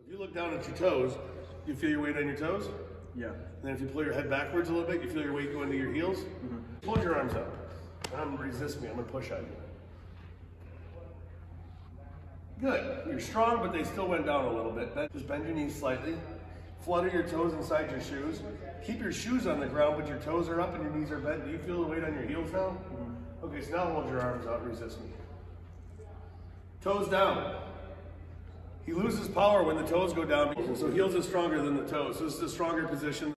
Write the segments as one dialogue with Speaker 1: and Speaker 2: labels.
Speaker 1: If you look down at your toes, you feel your weight on your toes?
Speaker 2: Yeah.
Speaker 1: And then if you pull your head backwards a little bit, you feel your weight going to your heels? Mm-hmm. Hold your arms up. Resist me, I'm gonna push on you. Good, you're strong, but they still went down a little bit. Just bend your knees slightly. Flutter your toes inside your shoes. Keep your shoes on the ground, but your toes are up and your knees are bent. Do you feel the weight on your heels now? Mm-hmm. Okay, so now hold your arms out, resist me. Toes down. He loses power when the toes go down, so heels is stronger than the toes. So this is a stronger position.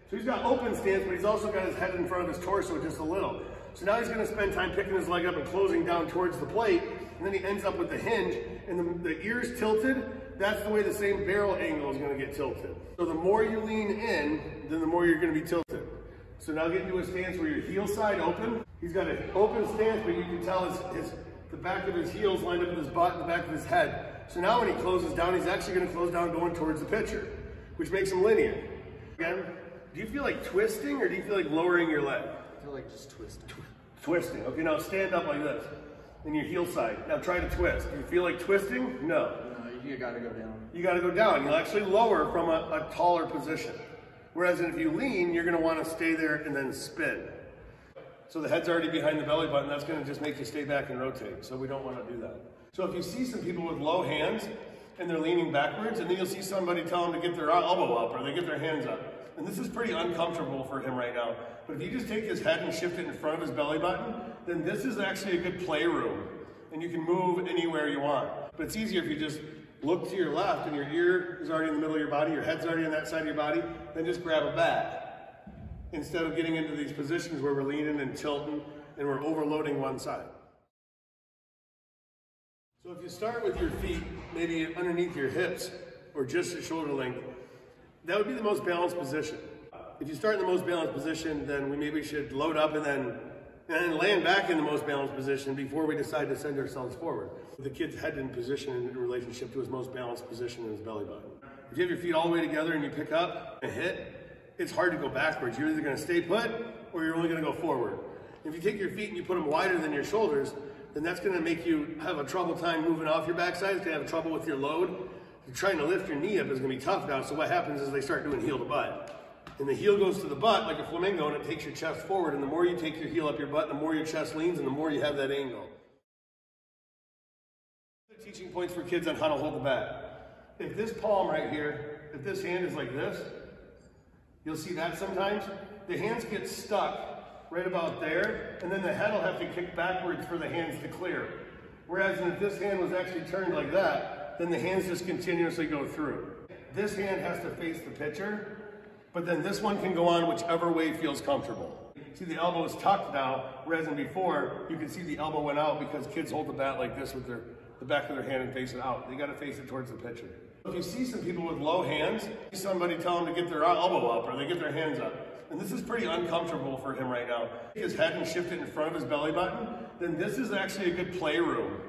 Speaker 1: So he's got open stance, but he's also got his head in front of his torso just a little. So now he's going to spend time picking his leg up and closing down towards the plate, and then he ends up with the hinge, and the ears tilted. That's the way the same barrel angle is going to get tilted. So the more you lean in, then the more you're going to be tilted. So now get into a stance where your heel side open. He's got an open stance, but you can tell the back of his heels lined up with his butt and the back of his head. So now when he closes down, he's actually going to close down going towards the pitcher, which makes him linear. Again, do you feel like twisting or do you feel like lowering your leg?
Speaker 2: I feel like just twisting.
Speaker 1: Twisting. Okay, now stand up like this. And your heel side. Now try to twist. Do you feel like twisting? No.
Speaker 2: No, you gotta go down.
Speaker 1: You gotta go down. You'll actually lower from a taller position. Whereas if you lean, you're gonna wanna stay there and then spin. So the head's already behind the belly button, that's gonna just make you stay back and rotate. So we don't wanna do that. So if you see some people with low hands and they're leaning backwards, and then you'll see somebody tell them to get their elbow up or they get their hands up. And this is pretty uncomfortable for him right now. But if you just take his head and shift it in front of his belly button, then this is actually a good playroom. And you can move anywhere you want. But it's easier if you just look to your left and your ear is already in the middle of your body, your head's already on that side of your body, then just grab a bat. Instead of getting into these positions where we're leaning and tilting and we're overloading one side. So if you start with your feet, maybe underneath your hips or just at shoulder length, that would be the most balanced position. If you start in the most balanced position, then we maybe should load up and then land back in the most balanced position before we decide to send ourselves forward. The kid's head in position in relationship to his most balanced position in his belly button. If you have your feet all the way together and you pick up and hit, it's hard to go backwards. You're either gonna stay put or you're only gonna go forward. If you take your feet and you put them wider than your shoulders, then that's gonna make you have a trouble time moving off your backside. It's gonna have trouble with your load. You're trying to lift your knee up is gonna be tough now, so what happens is they start doing heel to butt. And the heel goes to the butt like a flamingo and it takes your chest forward, and the more you take your heel up your butt, the more your chest leans and the more you have that angle. Teaching points for kids on how to hold the bat. If this palm right here, if this hand is like this, you'll see that sometimes. The hands get stuck right about there, and then the head will have to kick backwards for the hands to clear. Whereas if this hand was actually turned like that, then the hands just continuously go through. This hand has to face the pitcher, but then this one can go on whichever way feels comfortable. See, the elbow is tucked now, whereas in before, you can see the elbow went out because kids hold the bat like this with the back of their hand and face it out. They gotta face it towards the pitcher. If you see some people with low hands, somebody tell them to get their elbow up or they get their hands up. And this is pretty uncomfortable for him right now. Take his head and shift it in front of his belly button, then this is actually a good playroom.